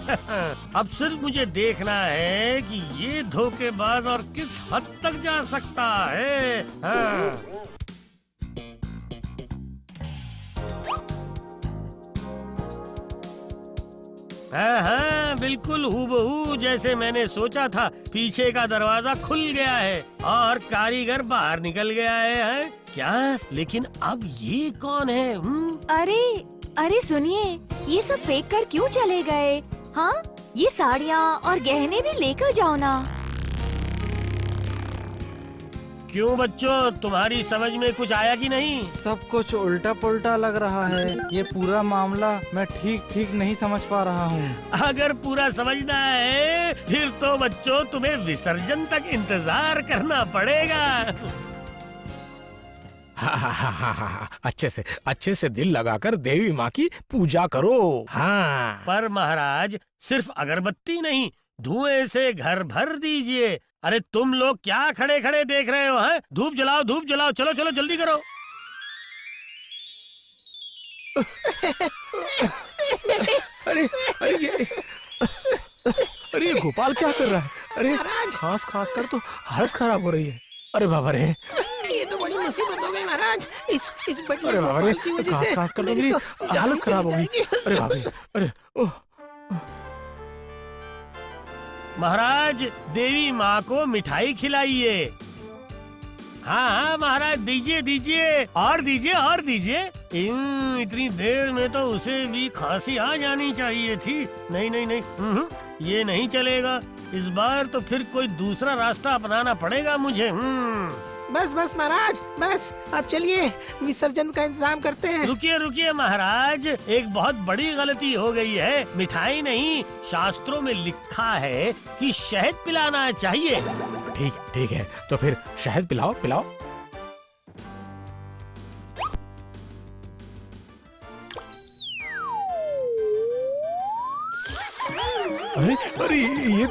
हाँ। अब सिर्फ मुझे देखना है कि ये धोखेबाज और किस हद तक जा सकता है। हाँ। हाँ, हाँ बिल्कुल हूबहू जैसे मैंने सोचा था। पीछे का दरवाजा खुल गया है और कारीगर बाहर निकल गया है? क्या? लेकिन अब ये कौन है? अरे अरे सुनिए, ये सब फेंक कर क्यों चले गए? हाँ, ये साड़ियाँ और गहने भी लेकर जाओ ना। क्यों बच्चों, तुम्हारी समझ में कुछ आया कि नहीं? सब कुछ उल्टा पुल्टा लग रहा है। ये पूरा मामला मैं ठीक नहीं समझ पा रहा हूँ। अगर पूरा समझना है फिर तो बच्चों तुम्हें विसर्जन तक इंतजार करना पड़ेगा। हाँ, अच्छे से दिल लगाकर देवी माँ की पूजा करो। हाँ, पर महाराज सिर्फ अगरबत्ती नहीं, धुएं से घर भर दीजिए। अरे तुम लोग क्या खड़े खड़े देख रहे हो? हैं? धूप जलाओ, चलो चलो जल्दी करो। अरे ये गोपाल क्या कर रहा है? अरे खास कर तो हालत खराब हो रही है। अरे बाबा रे, ये तो बड़ी मुसीबत हो गई महाराज। इस बटले अरे बाबा रे, गोपाल की वजह से खास कर तो मेरी मेरी तो जान हालत खराब हो गई। चली जाएगी। अरे बाप रे, अरे ओह, महाराज देवी माँ को मिठाई खिलाइए। हाँ महाराज, दीजिए और दीजिए। इतनी देर में तो उसे भी खांसी आ जानी चाहिए थी। नहीं, ये नहीं चलेगा। इस बार तो फिर कोई दूसरा रास्ता अपनाना पड़ेगा मुझे। बस महाराज, बस अब चलिए विसर्जन का इंतजाम करते हैं। रुकिए महाराज, एक बहुत बड़ी गलती हो गई है। मिठाई नहीं, शास्त्रों में लिखा है कि शहद पिलाना चाहिए। ठीक है, तो फिर शहद पिलाओ। अरे ये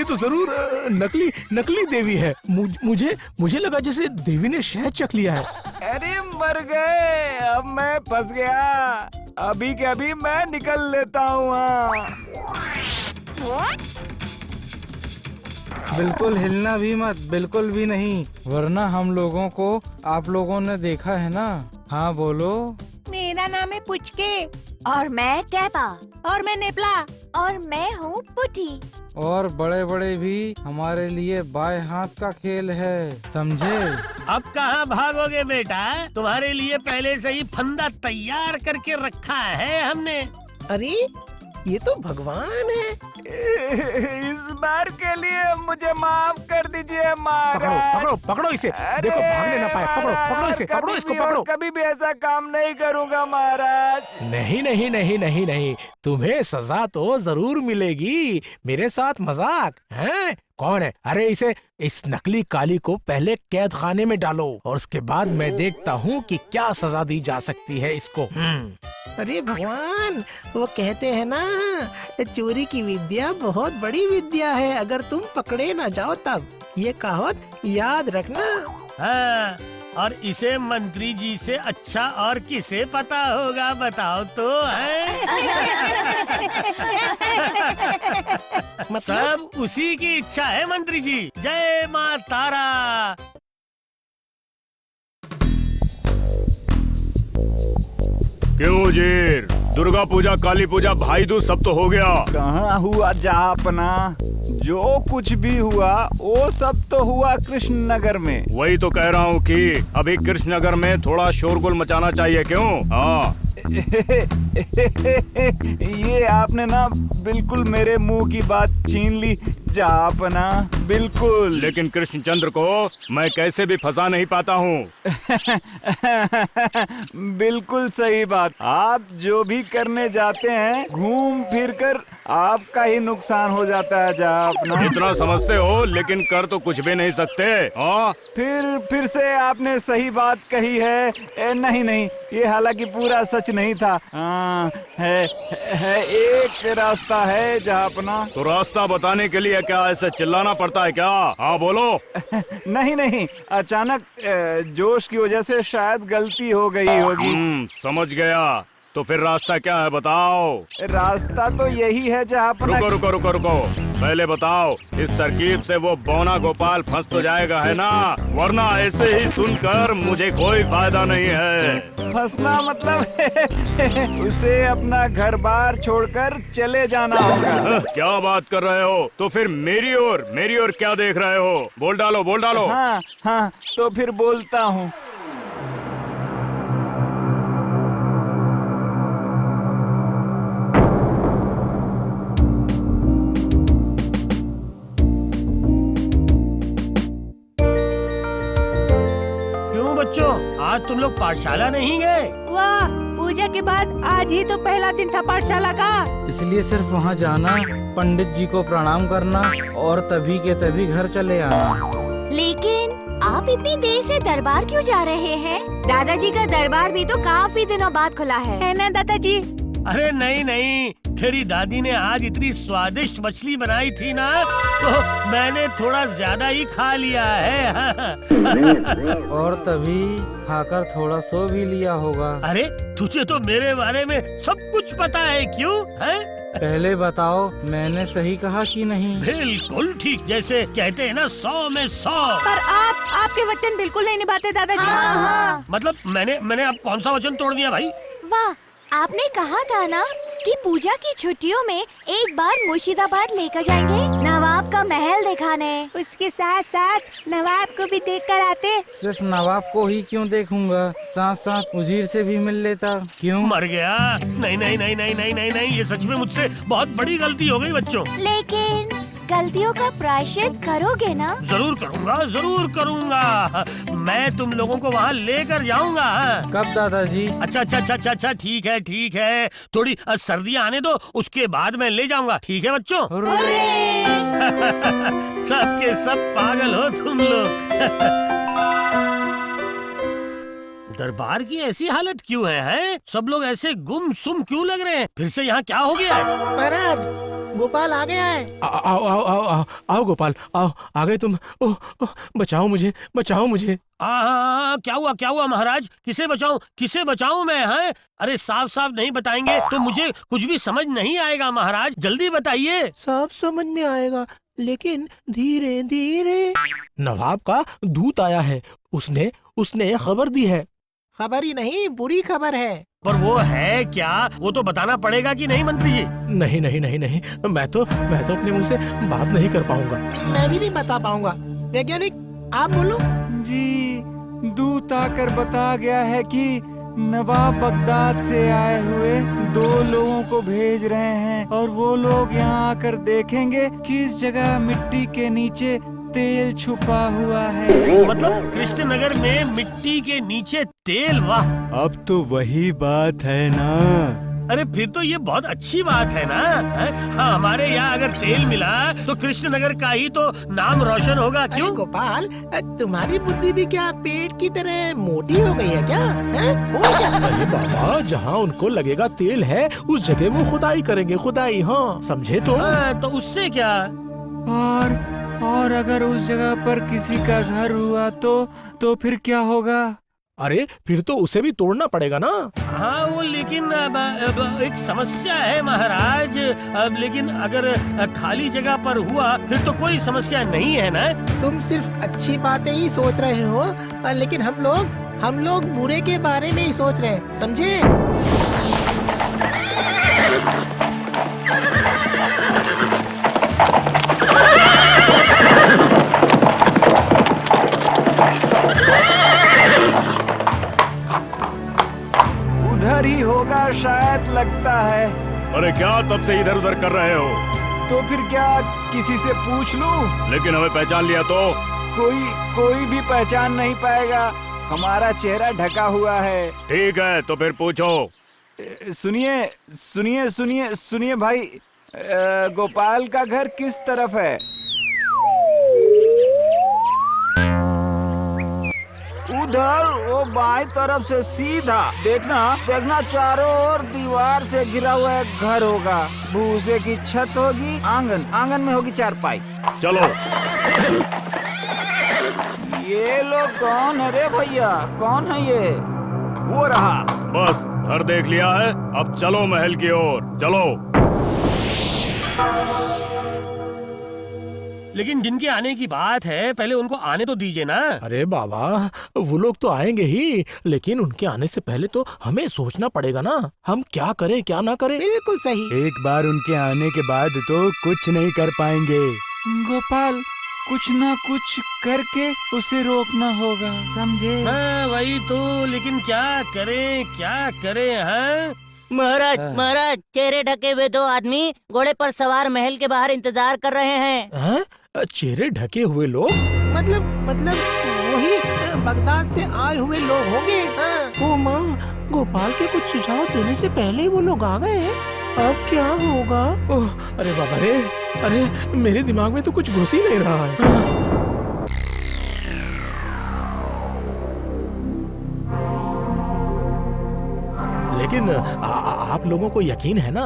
तो जरूर नकली देवी है। मुझे लगा जैसे देवी ने शहद चख लिया है। अरे मर गए, अब मैं फंस गया। अभी के अभी मैं निकल लेता हूँ वहाँ। बिल्कुल हिलना भी मत, बिल्कुल भी नहीं, वरना हम लोगों को आप लोगों ने देखा है ना। हाँ बोलो। मेरा नाम है पुचके। और मैं टैपा। और मैं नेपला। और मैं हूँ पुटी। और बड़े भी हमारे लिए बाएं हाथ का खेल है, समझे? अब कहाँ भागोगे बेटा? तुम्हारे लिए पहले से ही फंदा तैयार करके रखा है हमने। अरे ये तो भगवान है। इस बार के लिए मुझे माफ कर दीजिए महाराज। पकड़ो इसे। देखो भागने ना पाए। पकड़ो इसे, पकड़ो इसको, पकड़ो। कभी भी ऐसा काम नहीं करूँगा महाराज। नहीं, तुम्हें सजा तो जरूर मिलेगी। मेरे साथ मजाक है? कौन है? अरे इस नकली काली को पहले कैद खाने में डालो और उसके बाद मैं देखता हूँ कि क्या सजा दी जा सकती है इसको। अरे भगवान, वो कहते हैं ना, चोरी की विद्या बहुत बड़ी विद्या है, अगर तुम पकड़े ना जाओ तब। ये कहावत याद रखना। हाँ, और इसे मंत्री जी से अच्छा और किसे पता होगा, बताओ तो है? सब उसी की इच्छा है मंत्री जी। जय माँ तारा। क्यों जीर, दुर्गा पूजा, काली पूजा, भाई दूज सब तो हो गया। कहाँ हुआ जहाँपना? जो कुछ भी हुआ वो सब तो हुआ कृष्ण नगर में। वही तो कह रहा हूँ कि अभी कृष्ण नगर में थोड़ा शोरगुल मचाना चाहिए। क्यों? हाँ। ये आपने ना बिल्कुल मेरे मुंह की बात छीन ली जहाँपना, बिल्कुल। लेकिन कृष्णचंद्र को मैं कैसे भी फंसा नहीं पाता हूँ। बिल्कुल सही बात। आप जो भी करने जाते हैं घूम फिर कर आपका ही नुकसान हो जाता है जहाँपना। इतना समझते हो, लेकिन कर तो कुछ भी नहीं सकते। हाँ, फिर से आपने सही बात कही है। नहीं, ये हालांकि पूरा सच नहीं था। है एक रास्ता है जहाँपना। तो रास्ता बताने के लिए क्या ऐसे चिल्लाना पड़ता है क्या? हाँ बोलो। नहीं, अचानक जोश की वजह से शायद गलती हो गई होगी। समझ गया। तो फिर रास्ता क्या है, बताओ। रास्ता तो यही है जहाँपना। रुको। पहले बताओ, इस तरकीब से वो बौना गोपाल फंस तो जाएगा है ना, वरना ऐसे ही सुनकर मुझे कोई फायदा नहीं है। फंसना मतलब उसे अपना घर बार छोड़कर चले जाना होगा। क्या बात कर रहे हो? तो फिर मेरी ओर क्या देख रहे हो? बोल डालो, बोल डालो। हाँ हाँ, तो फिर बोलता हूँ। बच्चों, आज तुम लोग पाठशाला नहीं गए? वाह, पूजा के बाद आज ही तो पहला दिन था पाठशाला का। इसलिए सिर्फ वहाँ जाना, पंडित जी को प्रणाम करना और तभी के तभी घर चले आना। लेकिन आप इतनी देर से दरबार क्यों जा रहे हैं? दादाजी का दरबार भी तो काफी दिनों बाद खुला है ना दादाजी? अरे नहीं नहीं, तेरी दादी ने आज इतनी स्वादिष्ट मछली बनाई थी ना, तो मैंने थोड़ा ज्यादा ही खा लिया है। और तभी खाकर थोड़ा सो भी लिया होगा। अरे तुझे तो मेरे बारे में सब कुछ पता है, क्यों है? पहले बताओ, मैंने सही कहा कि नहीं? बिल्कुल ठीक, जैसे कहते हैं ना 100 में 100। पर आपके वचन बिल्कुल नहीं निभाते दादाजी। हाँ। मतलब मैंने अब कौन सा वचन तोड़ दिया भाई? वाह, आपने कहा था ना कि पूजा की छुट्टियों में एक बार मुर्शिदाबाद लेकर जाएंगे नवाब का महल दिखाने। उसके साथ साथ नवाब को भी देख कर आते। सिर्फ नवाब को ही क्यों देखूंगा, साथ साथ उजीर से भी मिल लेता। क्यों? मर गया? नहीं नहीं नहीं नहीं नहीं नहीं नहीं, ये सच में मुझसे बहुत बड़ी गलती हो गई बच्चों। लेकिन गलतियों का प्रायश्चित करोगे ना? जरूर करूँगा, जरूर करूँगा। मैं तुम लोगों को वहाँ लेकर जाऊँगा। कब दादाजी? अच्छा, ठीक है। थोड़ी सर्दियाँ आने दो, उसके बाद मैं ले जाऊँगा। ठीक है बच्चों? सबके सब पागल हो तुम लोग। दरबार की ऐसी हालत क्यों है? सब लोग ऐसे गुमसुम क्यों लग रहे हैं? फिर से यहाँ क्या हो गया है? महाराज, गोपाल आ गया है। आओ गोपाल, आओ, आ गए तुम। ओह, बचाओ मुझे। क्या हुआ महाराज? किसे बचाऊं मैं? हैं? अरे साफ साफ नहीं बताएंगे तो मुझे कुछ भी समझ नहीं आएगा महाराज, जल्दी बताइए। सब समझ में आएगा, लेकिन धीरे धीरे। नवाब का दूत आया है, उसने खबर दी है। खबर ही नहीं, बुरी खबर है। पर वो है क्या? वो तो बताना पड़ेगा कि नहीं मंत्री जी? नहीं, मैं तो अपने मुंह से बात नहीं कर पाऊंगा। मैं भी नहीं बता पाऊंगा। वैज्ञानिक, आप बोलो। जी, दूत आकर बता गया है कि नवाब बगदाद से आए हुए 2 लोगों को भेज रहे हैं और वो लोग यहाँ आकर देखेंगे कि इस जगह मिट्टी के नीचे तेल छुपा हुआ है। मतलब कृष्णनगर में मिट्टी के नीचे तेल? वाह, अब तो वही बात है ना। अरे फिर तो ये बहुत अच्छी बात है ना। हाँ, हमारे यहाँ अगर तेल मिला तो कृष्णनगर का ही तो नाम रोशन होगा। क्यों? अरे गोपाल, तुम्हारी बुद्धि भी क्या पेट की तरह मोटी हो गई है क्या? हो क्या? अरे बाबा, जहाँ उनको लगेगा तेल है उस जगह वो खुदाई करेंगे, खुदाई। हाँ, समझे तो? तो उससे क्या? और अगर उस जगह पर किसी का घर हुआ तो फिर क्या होगा? अरे फिर तो उसे भी तोड़ना पड़ेगा ना। हाँ, वो लेकिन अब एक समस्या है महाराज। लेकिन अगर खाली जगह पर हुआ फिर तो कोई समस्या नहीं है ना। तुम सिर्फ अच्छी बातें ही सोच रहे हो, लेकिन हम लोग बुरे के बारे में ही सोच रहे हैं, समझे? उधर ही होगा शायद, लगता है। अरे क्या तब से इधर उधर कर रहे हो? तो फिर क्या किसी से पूछ लूं? लेकिन हमें पहचान लिया तो? कोई भी पहचान नहीं पाएगा, हमारा चेहरा ढका हुआ है। ठीक है, तो फिर पूछो। सुनिए भाई, गोपाल का घर किस तरफ है? उधर, वो बाएं तरफ से सीधा। देखना चारों ओर दीवार से घिरा हुआ एक घर होगा, भूसे की छत होगी, आंगन में होगी चारपाई। चलो। ये लोग कौन है रे भैया? कौन है ये? वो रहा। बस घर देख लिया है, अब चलो महल की ओर, चलो। लेकिन जिनके आने की बात है पहले उनको आने तो दीजिए ना। अरे बाबा, वो लोग तो आएंगे ही, लेकिन उनके आने से पहले तो हमें सोचना पड़ेगा ना, हम क्या करें क्या ना करें। बिल्कुल सही। एक बार उनके आने के बाद तो कुछ नहीं कर पाएंगे। गोपाल, कुछ ना कुछ करके उसे रोकना होगा, समझे? हाँ वही तो, लेकिन क्या करें हाँ? महाराज महाराज, चेहरे ढके हुए दो आदमी घोड़े पर सवार महल के बाहर इंतजार कर रहे हैं। हैं? चेहरे ढके हुए लोग? मतलब वही बगदाद से आए हुए लोग होंगे। हाँ। ओ माँ, गोपाल के कुछ सुझाव देने से पहले ही वो लोग आ गए हैं। अब क्या होगा? ओह, अरे बाबा रे, अरे मेरे दिमाग में तो कुछ घुस ही नहीं रहा है। लेकिन आप लोगों को यकीन है ना,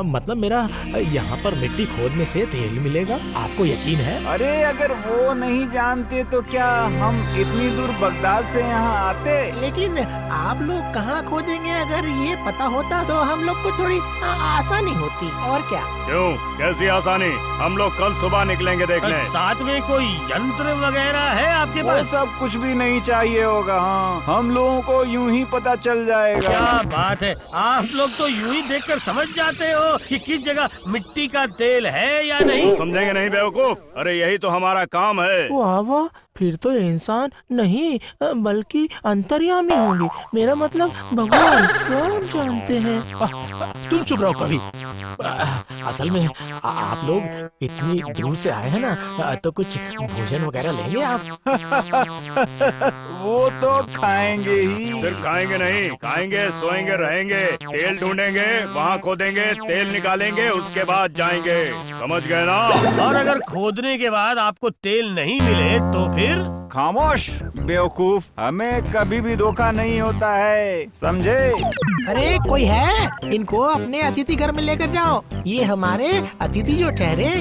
मतलब मेरा यहाँ पर मिट्टी खोदने से तेल मिलेगा, आपको यकीन है? अरे अगर वो नहीं जानते तो क्या हम इतनी दूर बगदाद से यहाँ आते? लेकिन आप लोग कहाँ खोदेंगे? अगर ये पता होता तो हम लोग को थोड़ी आसानी होती। और क्या? क्यों, कैसी आसानी? हम लोग कल सुबह निकलेंगे देखने। साथ में कोई यंत्र वगैरह है आपके वो पास? सब कुछ भी नहीं चाहिए होगा। हाँ, हम लोगों को यूं ही पता चल जाएगा। क्या बात है, आप लोग तो यूं ही देखकर समझ जाते हो कि किस जगह मिट्टी का तेल है या नहीं। समझेंगे नहीं बेवकूफ, अरे यही तो हमारा काम है। वाह वाह, फिर तो इंसान नहीं बल्कि अंतर्यामी होंगे। मेरा मतलब भगवान सब जानते हैं। तुम चुप रहो कभी। असल में आप लोग इतनी दूर से आए हैं ना, तो कुछ भोजन वगैरह लेंगे आप? वो तो खाएंगे ही। सिर्फ खाएंगे नहीं, खाएंगे, सोएंगे, रहेंगे, तेल ढूंढेंगे, वहाँ खोदेंगे, तेल निकालेंगे, उसके बाद जाएंगे। समझ गए ना? और अगर खोदने के बाद आपको तेल नहीं मिले तो फिर? खामोश बेवकूफ, हमें कभी भी धोखा नहीं होता है, समझे? अरे कोई है? इनको अपने अतिथि घर में लेकर जाओ, ये हमारे अतिथि जो ठहरे।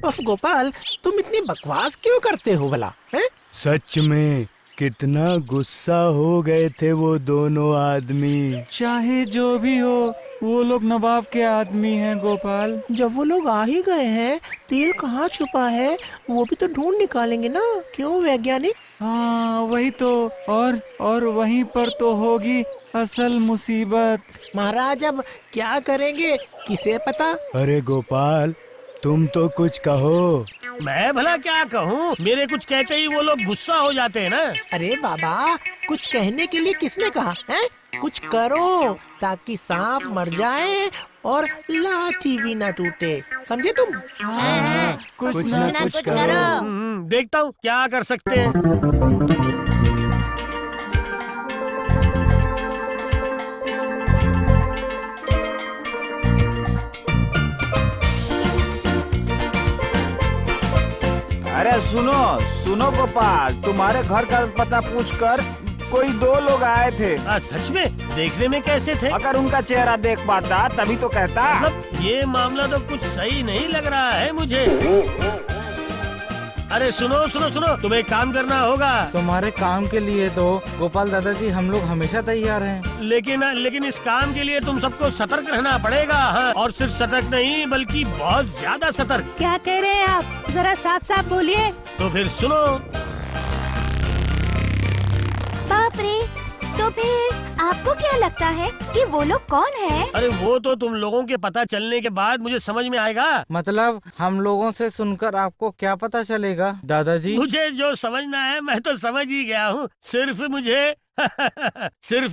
उफ गोपाल, तुम इतनी बकवास क्यों करते हो भला? हैं? सच में कितना गुस्सा हो गए थे वो दोनों आदमी। चाहे जो भी हो, वो लोग नवाब के आदमी हैं गोपाल। जब वो लोग आ ही गए हैं, तेल कहाँ छुपा है वो भी तो ढूंढ निकालेंगे ना, क्यों वैज्ञानिक? हाँ वही तो, और वहीं पर तो होगी असल मुसीबत। महाराज अब क्या करेंगे, किसे पता? अरे गोपाल, तुम तो कुछ कहो। मैं भला क्या कहूँ, मेरे कुछ कहते ही वो लोग गुस्सा हो जाते हैं ना। अरे बाबा, कुछ कहने के लिए किसने कहा है? कुछ करो ताकि सांप मर जाए और लाठी भी ना टूटे, समझे तुम? कुछ ना कुछ करो। देखता हूँ क्या कर सकते हैं। अरे सुनो गोपाल, तुम्हारे घर का पता पूछकर कोई दो लोग आए थे। सच में? देखने में कैसे थे? अगर उनका चेहरा देख पाता तभी तो कहता। मतलब ये मामला तो कुछ सही नहीं लग रहा है मुझे। अरे सुनो, तुम्हें एक काम करना होगा। तुम्हारे काम के लिए तो गोपाल दादाजी हम लोग हमेशा तैयार हैं। लेकिन इस काम के लिए तुम सबको सतर्क रहना पड़ेगा। हाँ, और सिर्फ सतर्क नहीं बल्कि बहुत ज्यादा सतर्क। क्या कह रहे हैं आप? जरा साफ साफ बोलिए। तो फिर सुनो। बाप रे, तो फिर आपको क्या लगता है कि वो लोग कौन है? अरे वो तो तुम लोगों के पता चलने के बाद मुझे समझ में आएगा। मतलब हम लोगों से सुनकर आपको क्या पता चलेगा दादाजी? मुझे जो समझना है मैं तो समझ ही गया हूँ। सिर्फ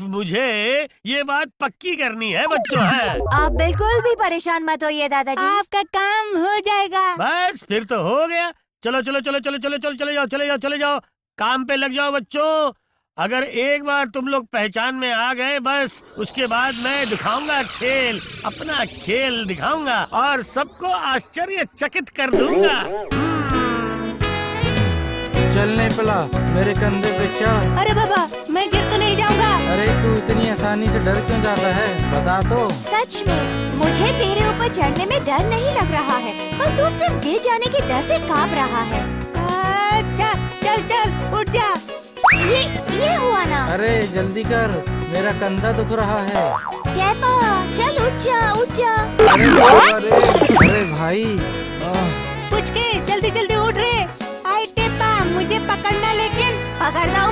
मुझे ये बात पक्की करनी है बच्चों। है आप बिल्कुल भी परेशान मत होइए दादाजी, आपका काम हो जाएगा। बस फिर तो हो गया। चले जाओ, काम पे लग जाओ बच्चों। अगर एक बार तुम लोग पहचान में आ गए, बस उसके बाद मैं दिखाऊंगा खेल, अपना खेल दिखाऊंगा और सबको आश्चर्यचकित कर दूंगा। चल नहीं पड़ा, मेरे कंधे पे चढ़। अरे बाबा, मैं गिर तो नहीं जाऊंगा? अरे तू इतनी आसानी से डर क्यों जाता है, बता तो। सच में मुझे तेरे ऊपर चढ़ने में डर नहीं लग रहा है, और तू सिर्फ गिर जाने के डर से कांप रहा है। अच्छा चल उठ जा। ये हुआ ना। अरे जल्दी कर, मेरा कंधा दुख रहा है। कैपा, चल उठ जा, उठ जा। अरे भाई, कुछ के जल्दी जल्दी उठ रे। आई टेपा, मुझे पकड़ना लेकिन।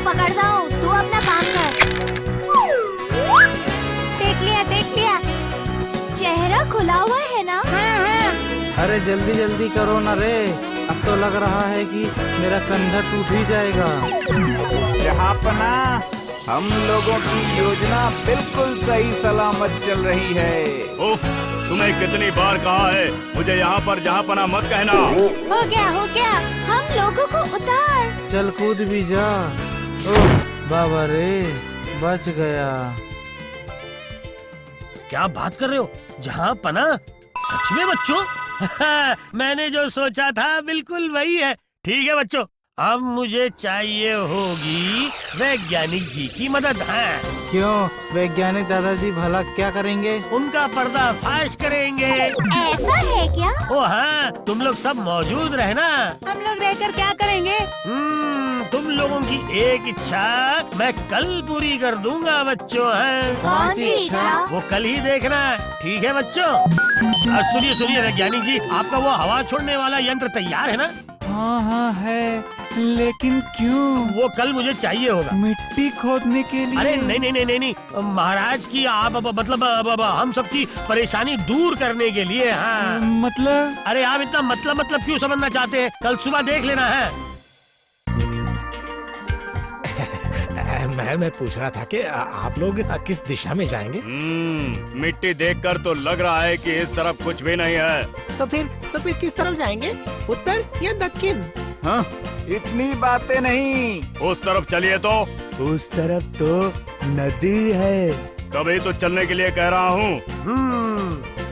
पकड़ता हूँ, तू अपना काम कर। देख लिया। चेहरा खुला हुआ है ना? हाँ। अरे जल्दी जल्दी करो ना रे, अब तो लग रहा है कि मेरा कंधा टूट ही जाएगा। जहाँपना, हम लोगों की योजना बिल्कुल सही सलामत चल रही है। उफ, तुम्हें कितनी बार कहा है मुझे यहाँ पर जहाँपना मत कहना। हो गया। हम लोगों को उतार। चल कूद भी जा। ओह बाबा रे, बच गया। क्या बात कर रहे हो? जहाँ पना? सच में बच्चों? मैंने जो सोचा था बिल्कुल वही है। ठीक है बच्चों, अब मुझे चाहिए होगी वैज्ञानिक जी की मदद। है क्यों? वैज्ञानिक दादाजी भला क्या करेंगे? उनका पर्दाफाश करेंगे। ऐसा है क्या? ओ हाँ, तुम लोग सब मौजूद रहना। हम लोग रहकर क्या करेंगे? तुम लोगों की एक इच्छा मैं कल पूरी कर दूंगा बच्चों। है कौन सी इच्छा? वो कल ही देखना। ठीक है बच्चों? सुनिए वैज्ञानिक जी, आपका वो हवा छोड़ने वाला यंत्र तैयार है ना? हाँ है, लेकिन क्यों? वो कल मुझे चाहिए होगा। मिट्टी खोदने के लिए? अरे नहीं, महाराज की आप मतलब हम सबकी परेशानी दूर करने के लिए। हाँ मतलब? अरे आप इतना मतलब क्यों समझना चाहते हैं? कल सुबह देख लेना है। मैं पूछ रहा था कि आप लोग किस दिशा में जाएंगे? मिट्टी देखकर तो लग रहा है कि इस तरफ कुछ भी नहीं है। तो फिर किस तरफ जाएंगे? उत्तर या दक्षिण? हाँ, इतनी बातें नहीं। उस तरफ चलिए तो। उस तरफ तो नदी है। कभी तो चलने के लिए कह रहा हूँ।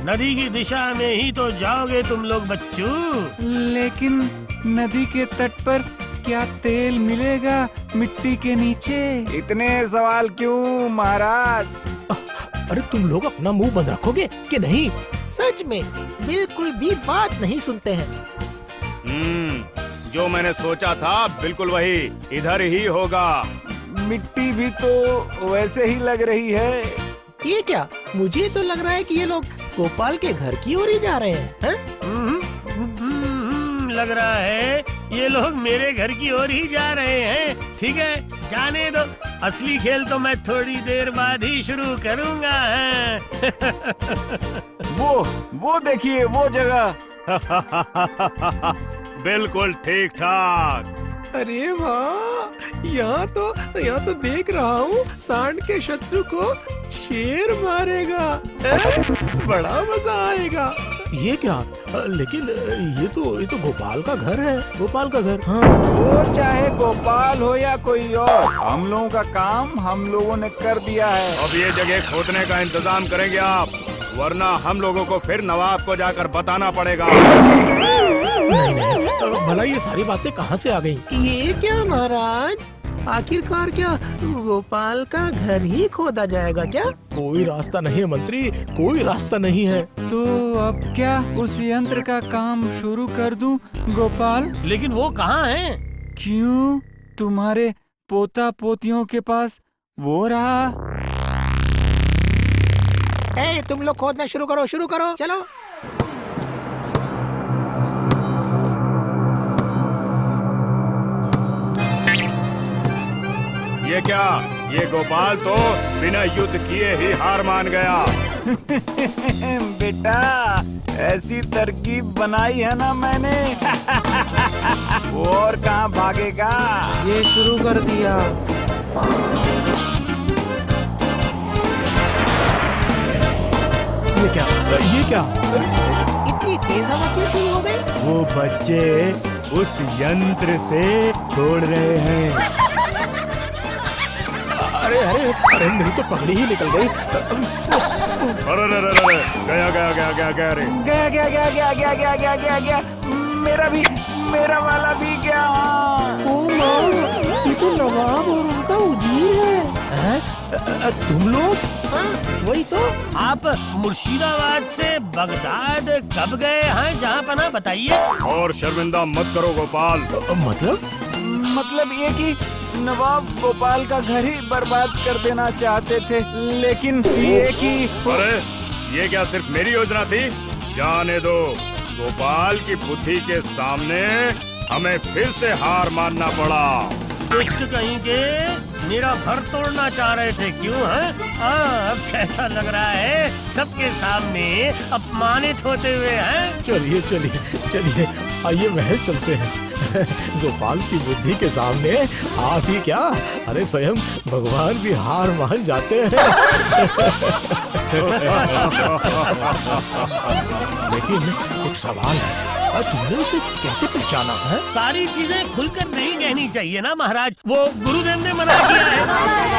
नदी की दिशा में ही तो जाओगे तुम लोग बच्चों। लेकिन नदी के तट पर क्या तेल मिलेगा मिट्टी के नीचे? इतने सवाल क्यों महाराज? अरे तुम लोग अपना मुंह बंद रखोगे कि नहीं? सच में बिल्कुल भी बात नहीं सुनते हैं। जो मैंने सोचा था बिल्कुल वही, इधर ही होगा। मिट्टी भी तो वैसे ही लग रही है। ये क्या? मुझे तो लग रहा है कि ये लोग गोपाल के घर की ओर ही जा रहे हैं। लग रहा है ये लोग मेरे घर की ओर ही जा रहे हैं। ठीक है, जाने दो। असली खेल तो मैं थोड़ी देर बाद ही शुरू करूंगा। वो देखिए, वो जगह। बिल्कुल ठीक ठाक। अरे वाह, यहाँ तो देख रहा हूँ सांड के शत्रु को शेर मारेगा। बड़ा मजा आएगा। ये क्या? लेकिन ये तो गोपाल का घर है। गोपाल का घर। हाँ। वो चाहे गोपाल हो या कोई और, हम लोगों का काम हम लोगों ने कर दिया है। अब ये जगह खोदने का इंतजाम करेंगे आप, वरना हम लोगों को फिर नवाब को जाकर बताना पड़ेगा। नहीं, भला ये सारी बातें कहाँ से आ गई? ये क्या महाराज? आखिरकार क्या गोपाल का घर ही खोदा जाएगा क्या? कोई रास्ता नहीं है मंत्री, कोई रास्ता नहीं है। तो अब क्या उस यंत्र का काम शुरू कर दूं गोपाल? लेकिन वो कहाँ है? क्यों? तुम्हारे पोता पोतियों के पास वो रहा। तुम लोग खोदना शुरू करो, चलो। ये क्या? ये गोपाल तो बिना युद्ध किए ही हार मान गया। बेटा, ऐसी तरकीब बनाई है ना मैंने। वो और कहाँ भागेगा? ये शुरू कर दिया। ये क्या? इतनी तेज हवा क्यों शुरू हो गई? वो बच्चे उस यंत्र से छोड़ रहे हैं। अरे मेरी तो पगड़ी ही निकल गई। अरे गया। मेरा वाला भी गया। ओ माँ, ये तो नवाब और उनका उजीर है। तुम लोग? हाँ, वही तो। आप मुर्शिदाबाद से बगदाद कब गए हैं? जहाँ पना बताइए। और शर्मिंदा मत करो गोपाल। मतलब ये कि नवाब गोपाल का घर ही बर्बाद कर देना चाहते थे, लेकिन ये कि अरे ये क्या सिर्फ मेरी योजना थी? जाने दो, गोपाल की बुद्धि के सामने हमें फिर से हार मानना पड़ा। दुष्ट कहीं के मेरा घर तोड़ना चाह रहे थे, क्यों है? अब कैसा लग रहा है सबके सामने अपमानित होते हुए हैं? चलिए चलिए चलिए, आइए महल चलते हैं। गोपाल की बुद्धि के सामने आप ही क्या, अरे स्वयं भगवान भी हार मान जाते हैं। लेकिन एक सवाल है, तुमने उसे कैसे पहचाना है? सारी चीजें खुलकर नहीं कहनी चाहिए ना महाराज, वो गुरुदेव ने मना किया है।